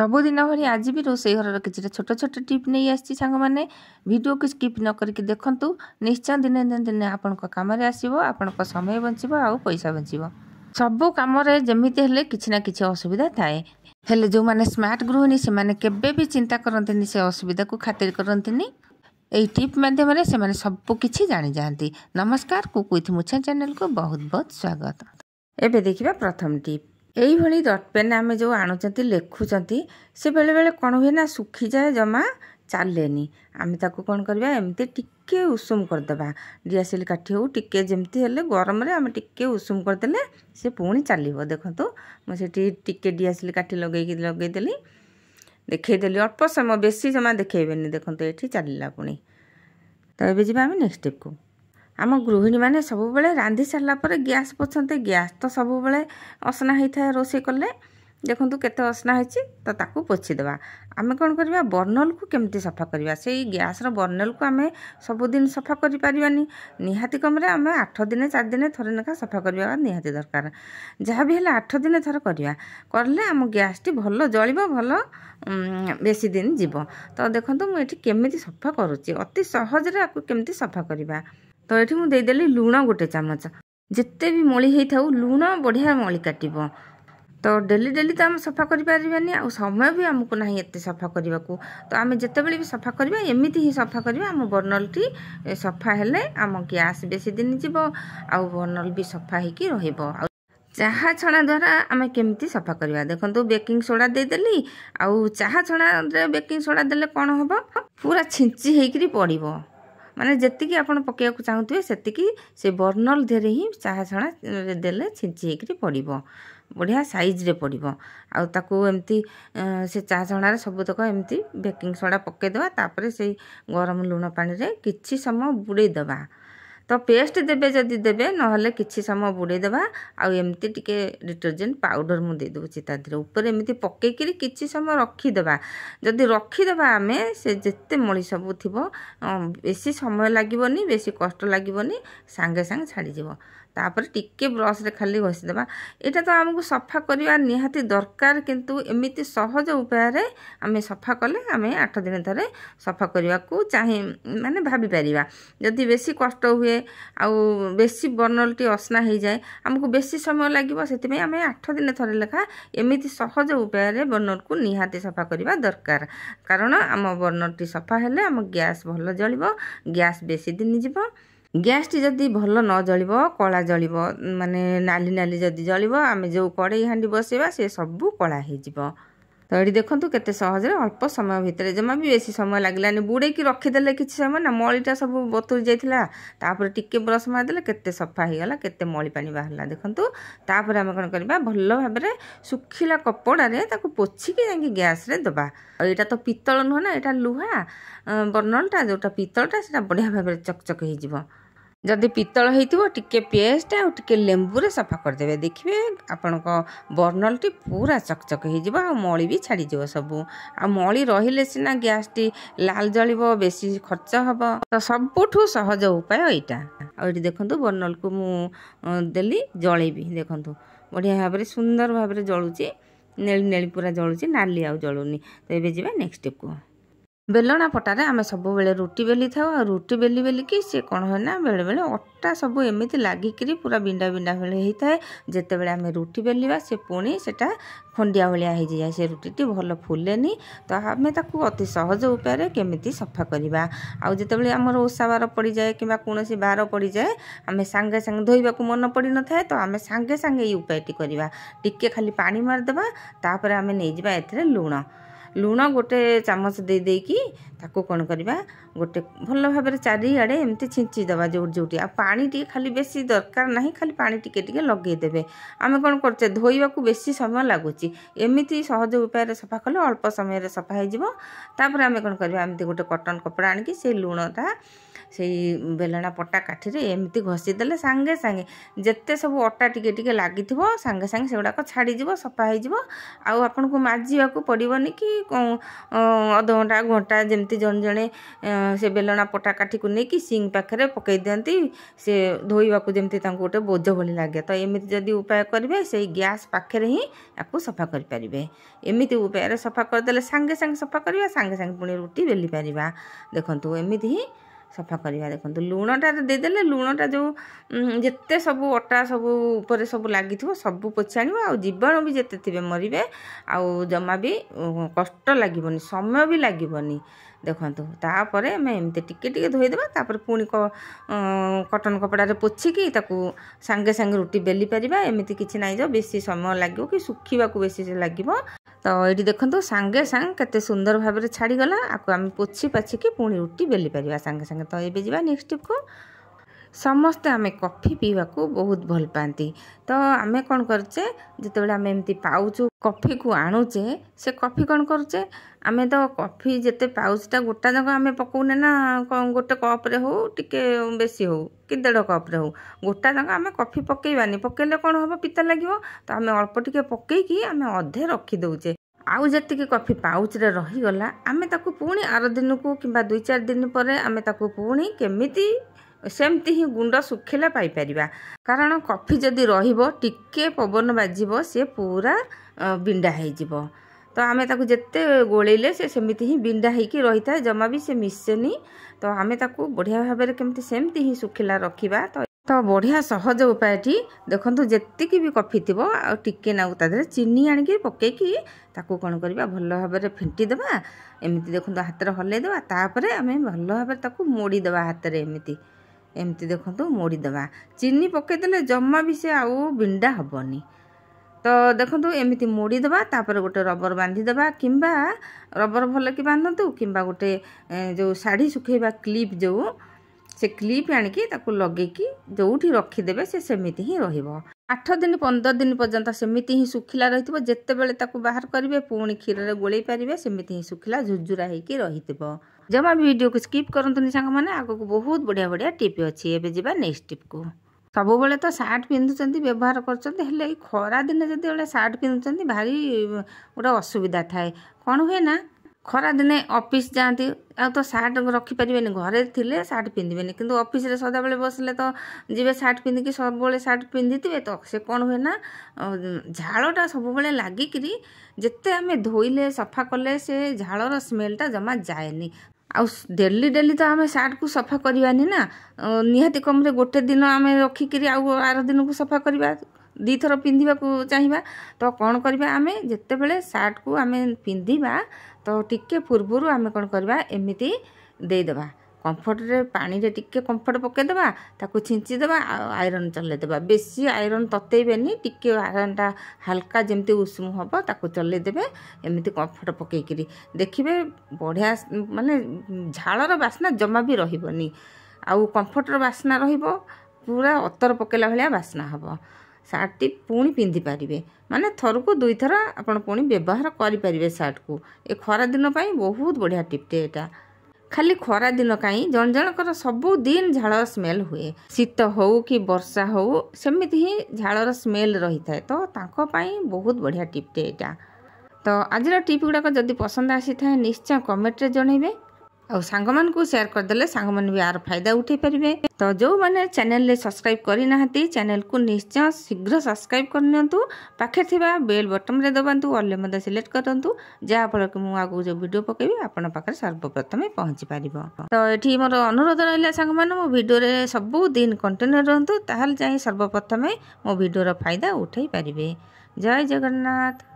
सबुदिन भरी आज भी रोषे घर किसी छोट छोट टिप नहीं आसी सांग मैंने वीडियो को स्किप न करके देखंतु निश्चय दिने दिन दिन आपण कम आसो आपण समय बचो आ पैसा बचो सबू कम जमीती हेले किसी ना किसी असुविधा थाए हेले जो मैंने स्मार्ट गृहिणी से मैंने केबे भी चिंता करते से असुविधा को खातिर करते यही टिप माध्यम से सबू किसी जानी जाती। नमस्कार कुक विथ मुछा चैनल को बहुत बहुत स्वागत। एबे देखिबा प्रथम टिप यही भली डट पेन आम जो आणुचंती लेखुचंती से बेले बेले कौन हुए ना सुखी जाए जमा चलेनी आम ताकू कौन करबा एमती टिके उषुम करदेबा डीएसएल काठी हो टिके जेमती हेले गरम रे आम टिके उषुम करदेले से पुणी चलिबो। देखंतु मो सेठी टिके डीएसएल काठी लगेदेली देखैदेली अल्प समय बेसी जमा देखैबेनी। देखंतु एठी चलिला पुणी तो एबे जिबा आम नेक्स्ट स्टेप को आम गृहिणी मैंने सब बेले रांधि सारा पर गैस पोछते गैस तो सब बेले असना होता है रोषे कले देखूँ केते असना होती तो ताकू पोछीदेवा। आम कौन करवा बर्नल को केमती सफा करवा से गैस बर्नल को आम सबुदिन सफा करें निहाती कम आम 8 दिन 4 दिन थरे लेखा सफा करवा निहाती दरकार जहाँ भी है 8 दिन थर करवा करले आम गैस टी भल जल भल बेसी दिन जीव। तो देखो मुझे केमी सफा करुच्ची अति सहजरे केमती सफा करवा। तो ये मुझे देदेली लुण गोटे चामच जिते भी मली होता लुण बढ़िया मली काटब। तो डेली डेली तो आम सफा करें आ समय भी आमको ना एत सफा करने को तो आम जिते भी सफा करवा एमती ही सफा करवा आम बर्नल टी सफा हेले आम गैस बेसी दिन जीव आ बर्नल भी सफा होकी रहिबो। चाहा छणा द्वारा आम केमती सफा करवा देखो बेकिंग सोडा देदेली आउ चाहा छणा बेकिंग सोडा देले कौन हम पूरा छिंची होकर पड़ो माने जतिकी आपण पकेया चाहूथे सेतिकी से बर्नल धेरे ही चाहा छणा देले छिंची होकर पड़ो बढ़िया साइज रे पड़ो आउ ताकू एमती से चाहा छणा सबुतक एमती बेकिंग सोडा पकेदेवा तापर से गरम लुण पानी रे किछि समय बुड़े देवा। तो पेस्ट देबे जदि देबे नहले किछि समय बुड़े देवा आउ एमती टिके डिटर्जेंट पाउडर मु दे दूची ता धीरे ऊपर एमती पकेकिरी किछि समय रखीदेवा। जदि रखीदेवा आमे से जेते मली सब थिबो बेसी समय लागिबोनी बेसी कष्ट लागिबोनी सांगे सांगे छाड़ी जीवो। तापर टिके ब्रश रे खाली घसीदेवा एटा तो आमको सफा करवा निहाती दरकार किंतु एमिति सहज उपाय रे आमे सफा कले आमे 8 दिन थरे सफा करने को चाहे माने भाभी परिबा। जदि बेसी कष्ट हुए आउ बेसी बर्नल टी असना हो जाए आमको बेसी समय लगे से आम 8 दिन थरे लेखा एमिति सहज उपाय रे बर्नल को निहाती सफा करवा दरकार कारण आम बर्नल टी सफा हेले आम गैस भल जलिबो गैस बेसी दिन जीव। गैस टी जदि भल न जलिबो कला जलिबो माने नाली नाली जदि जलिबो आम जो कड़ई हांडी बसेबा से सबू कला हो जिवो। तो ये देखो केते सहज अल्प समय भितर जमा भी बेसी समय लगलानी बुड़े की रखीदेले किसी समय ना मलीटा सब बतुरी जाइथिला तापर टिके ब्रश मारदेले केते सफा हो गला केते मली पानी बाहरला। देखंतु तापर आम कौन करबा भल भाबरे सुखिला कपड़ा रे ताको पोछिकी जांगी गैस रे दबा। एटा तो पितल नुह ना एटा लुहा बर्नलटा जोटा पितलटा सेटा बढ़िया भाबरे चकचक हो जिवो। जदि पितल होइतिबो टिके पेस्ट आ टिके लेंबू रे सफा करदेबे देखिबे आपनक बर्नल टी पूरा चकचक हो जिवो आ मली भी छाड़ी जिवो सबू आ मली रहिले सिना गैस टी लाल जलिबो बेसी खर्च हबो। तो सबुठु सहज उपाय एटा। आ एठी देखंतु बर्नल को मु देली जळेबी देखंतु बढ़िया भाबरे सुंदर भाबरे जळुची नेली नेली पूरा जळुची नाली आ जळुनी। तो एबे जिबा नेक्स्ट स्टेप को बेलना पटारे आम सब बेले रुटी बेली था रुटी बेली बेलिकी सी कौन है ना बेले बेले अटा सब एमती लागिकी पूरा बिंडा बिंडा भाई होता है जिते बड़े आम रुटी बेलिया से पुणी सेटा खंडिया भाया हो जाए से रुटी भल फुलेनी। तो आम ताकू अति सहज उपाय केमिति सफा करवा आउ जिते आमर ओषा बार पड़ जाए कि कौन बार पड़ जाए आम सांगे सांगे धोइबा को मन पड़ न था तो आम सांगे सांगे ये उपायटी करवा टिके खाली पानी मारदेवा तापर आम नहीं जावा एथिरे लुण गोटे चामच दे देकी ताको कौन करवा गोटे भल भाव चारिआडे एमती छिंचीदेवा जोटी जोटी आ पानी टी खाली बेसी दरकार ना खाली पानी टिके टिके लगेदेवे। आम कौन करचे धोइबा को बेसी समय लगुच एमती सहज उपाय सफा कले अल्प समय सफा हो। तापर आम कौन करवा एमती गोटे कटन कपड़ा आनिकी से लुणटा ସେଇ ବେଲଣା ପଟା କାଠିରେ ଏମିତି ଘଷି ଦେଲେ ସାଙ୍ଗେ ସାଙ୍ଗେ ଯେତେ ସବୁ ଅଟା ଟିକେ ଟିକେ ଲାଗିଥିବ ସାଙ୍ଗେ ସାଙ୍ଗେ ସେଗୁଡ଼ାକ ଛାଡ଼ିଯିବ, ସଫା ହେଇଯିବ। ଆଉ ଆପଣଙ୍କୁ ମାଜିବାକୁ ପଡ଼ିବନି କି ଅଧଘଣ୍ଟା ଘଣ୍ଟା ଯେମିତି ଜଣେ ଜଣେ ସେ ବେଲଣା ପଟା କାଠିକୁ ନେଇକି ସିଙ୍କ୍ ପାଖରେ ପକାଇ ଦିଅନ୍ତି, ସେ ଧୋଇବାକୁ ଯେମିତି ତାଙ୍କୁ ଗୋଟେ ବୋଝ ଭଳି ଲାଗେ। ତ ଏମିତି ଯଦି ଉପାୟ କରିବେ ସେଇ ଗ୍ୟାସ୍ ପାଖରେ ହିଁ ୟାକୁ ସଫା କରିପାରିବେ। ଏମିତି ଉପାୟରେ ସଫା କରିଦେଲେ ସାଙ୍ଗେ ସାଙ୍ଗେ ସଫା କରିବା, ସାଙ୍ଗେ ସାଙ୍ଗେ ପୁଣି ରୁଟି ବେଲି ପାରିବା। ଦେଖନ୍ତୁ ଏମିତି ହିଁ ସଫା କରିବା। ଦେଖନ୍ତୁ ଲୁଣଟା ଦେଇଦେଲେ ଲୁଣଟା ଯେଉଁ ଯେତେ ସବୁ ଅଟା ସବୁ ଉପରେ ସବୁ ଲାଗିଥିବ ସବୁ ପୋଛି ଆଣିବ। ଆଉ ଜୀବାଣୁ ବି ଯେତେ ଥିବେ ମରିବେ, ଆଉ ଜମା ବି କଷ୍ଟ ଲାଗିବନି, ସମୟ ବି ଲାଗିବନି। ଦେଖନ୍ତୁ ତାପରେ ଆମେ ଏମିତି ଟିକେ ଟିକେ ଧୋଇଦେବା, ତାପରେ ପୁଣି କଟନ କପଡ଼ାରେ ପୋଛିକି ତାକୁ ସାଙ୍ଗେ ସାଙ୍ଗେ ରୁଟି ବେଲି ପାରିବା। ଏମିତି କିଛି ନାହିଁ ଯେ ବେଶୀ ସମୟ ଲାଗିବ କି ଶୁଖିବାକୁ ବେଶୀ ଲାଗିବ। ତ ଏଇଠି ଦେଖନ୍ତୁ ସାଙ୍ଗେ ସାଙ୍ଗେ କେତେ ସୁନ୍ଦର ଭାବରେ ଛାଡ଼ିଗଲା। ଆକୁ ଆମେ ପୋଛି ପାଛିକି ପୁଣି ରୁଟି ବେଲି ପାରିବା ସାଙ୍ଗେ ସାଙ୍ଗେ। ତ ଏବେ ଯିବା ନେକ୍ସଟ ଟିପ୍କୁ। ସମସ୍ତେ ଆମେ କଫି ପିଇବାକୁ ବହୁତ ଭଲ ପାଆନ୍ତି। ତ ଆମେ କ'ଣ କରୁଛେ, ଯେତେବେଳେ ଆମେ ଏମିତି ପାଉଛୁ କଫିକୁ ଆଣୁଛେ, ସେ କଫି କ'ଣ କରୁଛେ, ଆମେ ତ କଫି ଯେତେ ପାଉଚଟା ଗୋଟା ଯାକ ଆମେ ପକାଉନେ ନା, ଗୋଟେ କପ୍ରେ ହେଉ ଟିକେ ବେଶୀ ହେଉ କି 1.5 କପ୍ରେ ହେଉ, ଗୋଟା ଯାକ ଆମେ କଫି ପକାଇବାନି। ପକାଇଲେ କ'ଣ ହେବ, ପିତା ଲାଗିବ। ତ ଆମେ ଅଳ୍ପ ଟିକେ ପକାଇକି ଆମେ ଅଧେ ରଖିଦେଉଛେ। ଆଉ ଯେତିକି କଫି ପାଉଚରେ ରହିଗଲା ଆମେ ତାକୁ ପୁଣି ଆର ଦିନକୁ କିମ୍ବା 2-4 ଦିନ ପରେ ଆମେ ତାକୁ ପୁଣି କେମିତି ସେମିତି ହିଁ ଗୁଣ୍ଡ ଶୁଖିଲା ପାଇପାରିବା। କାରଣ କଫି ଯଦି ରହିବ ଟିକେ ପବନ ବାଜିବ ସେ ପୁରା ବିଣ୍ଡା ହେଇଯିବ। ତ ଆମେ ତାକୁ ଯେତେ ଗୋଳେଇଲେ ସେ ସେମିତି ହିଁ ବିଣ୍ଡା ହେଇକି ରହିଥାଏ, ଜମା ବି ସେ ମିଶେନି। ତ ଆମେ ତାକୁ ବଢ଼ିଆ ଭାବରେ କେମିତି ସେମିତି ହିଁ ଶୁଖିଲା ରଖିବା। ତ ବଢ଼ିଆ ସହଜ ଉପାୟଟି। ଦେଖନ୍ତୁ ଯେତିକି ବି କଫି ଥିବ ଆଉ ଟିକେ ନାକୁ ତା ଦେହରେ ଚିନି ଆଣିକି ପକାଇକି ତାକୁ କ'ଣ କରିବା, ଭଲ ଭାବରେ ଫେଣ୍ଟି ଦେବା। ଏମିତି ଦେଖନ୍ତୁ ହାତରେ ହଲେଇ ଦେବା, ତାପରେ ଆମେ ଭଲ ଭାବରେ ତାକୁ ମୋଡ଼ିଦେବା ହାତରେ ଏମିତି ଦେଖନ୍ତୁ ମୋଡ଼ିଦେବା। ଚିନି ପକାଇଦେଲେ ଜମା ବି ସେ ଆଉ ବିଣ୍ଡା ହେବନି। ତ ଦେଖନ୍ତୁ ଏମିତି ମୋଡ଼ିଦେବା, ତାପରେ ଗୋଟେ ରବର ବାନ୍ଧିଦେବା, କିମ୍ବା ରବର ଭଲ କି ବାନ୍ଧନ୍ତୁ, କିମ୍ବା ଗୋଟେ ଯେଉଁ ଶାଢ଼ୀ ଶୁଖେଇବା କ୍ଲିପ୍, ଯେଉଁ ସେ କ୍ଲିପ୍ ଆଣିକି ତାକୁ ଲଗେଇକି ଯେଉଁଠି ରଖିଦେବେ ସେ ସେମିତି ହିଁ ରହିବ। 8 ଦିନ 15 ଦିନ ପର୍ଯ୍ୟନ୍ତ ସେମିତି ହିଁ ଶୁଖିଲା ରହିଥିବ। ଯେତେବେଳେ ତାକୁ ବାହାର କରିବେ ପୁଣି କ୍ଷୀରରେ ଗୋଳେଇ ପାରିବେ, ସେମିତି ହିଁ ଶୁଖିଲା ଝୁରଝୁରା ହେଇକି ରହିଥିବ। ଜମା ବି ଭିଡ଼ିଓକୁ ସ୍କିପ୍ କରନ୍ତୁନି ସାଙ୍ଗମାନେ, ଆଗକୁ ବହୁତ ବଢ଼ିଆ ବଢ଼ିଆ ଟିପ୍ ଅଛି। ଏବେ ଯିବା ନେକ୍ସଟ ଟିପ୍କୁ। ସବୁବେଳେ ତ ସାର୍ଟ ପିନ୍ଧୁଛନ୍ତି, ବ୍ୟବହାର କରୁଛନ୍ତି, ହେଲେ ଏଇ ଖରା ଦିନେ ଯେତେବେଳେ ସାର୍ଟ ପିନ୍ଧୁଛନ୍ତି ଭାରି ଗୋଟେ ଅସୁବିଧା ଥାଏ। କ'ଣ ହୁଏ ନା, ଖରାଦିନେ ଅଫିସ୍ ଯାଆନ୍ତି, ଆଉ ତ ସାର୍ଟ ରଖିପାରିବେନି, ଘରେ ଥିଲେ ସାର୍ଟ ପିନ୍ଧିବେନି, କିନ୍ତୁ ଅଫିସରେ ସଦାବେଳେ ବସିଲେ ତ ଯିବେ ସାର୍ଟ ପିନ୍ଧିକି, ସବୁବେଳେ ସାର୍ଟ ପିନ୍ଧିଥିବେ। ତ ସେ କ'ଣ ହୁଏ ନା, ଝାଳଟା ସବୁବେଳେ ଲାଗିକିରି ଯେତେ ଆମେ ଧୋଇଲେ ସଫା କଲେ ସେ ଝାଳର ସ୍ମେଲ୍ଟା ଜମା ଯାଏନି। ଆଉ ଡେଲି ଡେଲି ତ ଆମେ ସାର୍ଟକୁ ସଫା କରିବାନି ନା, ନିହାତି କମରେ ଗୋଟେ ଦିନ ଆମେ ରଖିକିରି ଆଉ ଆର ଦିନକୁ ସଫା କରିବା, 2 ଥର ପିନ୍ଧିବାକୁ ଚାହିଁବା। ତ କ'ଣ କରିବା, ଆମେ ଯେତେବେଳେ ସାର୍ଟକୁ ଆମେ ପିନ୍ଧିବା ତ ଟିକେ ପୂର୍ବରୁ ଆମେ କ'ଣ କରିବା, ଏମିତି ଦେଇଦେବା କମ୍ଫର୍ଟରେ, ପାଣିରେ ଟିକେ କମ୍ଫର୍ଟ ପକାଇଦେବା, ତାକୁ ଛିଞ୍ଚିଦେବା, ଆଉ ଆଇରନ୍ ଚଲାଇଦେବା। ବେଶୀ ଆଇରନ୍ ତତେଇବେନି, ଟିକେ ଆଇରନ୍ଟା ହାଲକା ଯେମିତି ଉଷୁମ ହେବ ତାକୁ ଚଲାଇଦେବେ ଏମିତି କମ୍ଫର୍ଟ ପକାଇକିରି। ଦେଖିବେ ବଢ଼ିଆ, ମାନେ ଝାଳର ବାସ୍ନା ଜମା ବି ରହିବନି, ଆଉ କମ୍ଫର୍ଟର ବାସ୍ନା ରହିବ, ପୁରା ଅତର ପକାଇଲା ଭଳିଆ ବାସ୍ନା ହେବ। ସାର୍ଟଟି ପୁଣି ପିନ୍ଧିପାରିବେ, ମାନେ ଥରକୁ 2 ଥର ଆପଣ ପୁଣି ବ୍ୟବହାର କରିପାରିବେ ସାର୍ଟକୁ। ଏ ଖରାଦିନ ପାଇଁ ବହୁତ ବଢ଼ିଆ ଟିପ୍ଟେ ଏଇଟା। ଖାଲି ଖରା ଦିନ କାହିଁ, ଜଣ ଜଣଙ୍କର ସବୁଦିନ ଝାଳର ସ୍ମେଲ୍ ହୁଏ, ଶୀତ ହେଉ କି ବର୍ଷା ହେଉ ସେମିତି ହିଁ ଝାଳର ସ୍ମେଲ୍ ରହିଥାଏ। ତ ତାଙ୍କ ପାଇଁ ବହୁତ ବଢ଼ିଆ ଟିପ୍ଟେ ଏଇଟା। ତ ଆଜିର ଟିପ୍ ଗୁଡ଼ାକ ଯଦି ପସନ୍ଦ ଆସିଥାଏ ନିଶ୍ଚୟ କମେଣ୍ଟରେ ଜଣାଇବେ, ଆଉ ସାଙ୍ଗମାନଙ୍କୁ ସେୟାର କରିଦେଲେ ସାଙ୍ଗମାନେ ବି ଆର ଫାଇଦା ଉଠାଇ ପାରିବେ। ତ ଯେଉଁମାନେ ଚ୍ୟାନେଲରେ ସବସ୍କ୍ରାଇବ୍ କରିନାହାନ୍ତି ଚ୍ୟାନେଲକୁ ନିଶ୍ଚୟ ଶୀଘ୍ର ସବସ୍କ୍ରାଇବ୍ କରିନିଅନ୍ତୁ। ପାଖରେ ଥିବା ବେଲ୍ ବଟନରେ ଦବାନ୍ତୁ, ଅଲ୍ ମଧ୍ୟ ସିଲେକ୍ଟ କରନ୍ତୁ, ଯାହାଫଳରେ କି ମୁଁ ଆଗକୁ ଯେଉଁ ଭିଡ଼ିଓ ପକାଇବି ଆପଣଙ୍କ ପାଖରେ ସର୍ବପ୍ରଥମେ ପହଞ୍ଚି ପାରିବ। ତ ଏଠି ମୋର ଅନୁରୋଧ ରହିଲା ସାଙ୍ଗମାନେ, ମୋ ଭିଡ଼ିଓରେ ସବୁଦିନ କଣ୍ଟିନ୍ୟୁ ରୁହନ୍ତୁ, ତାହେଲେ ଯାଇ ସର୍ବପ୍ରଥମେ ମୋ ଭିଡ଼ିଓର ଫାଇଦା ଉଠାଇ ପାରିବେ। ଜୟ ଜଗନ୍ନାଥ।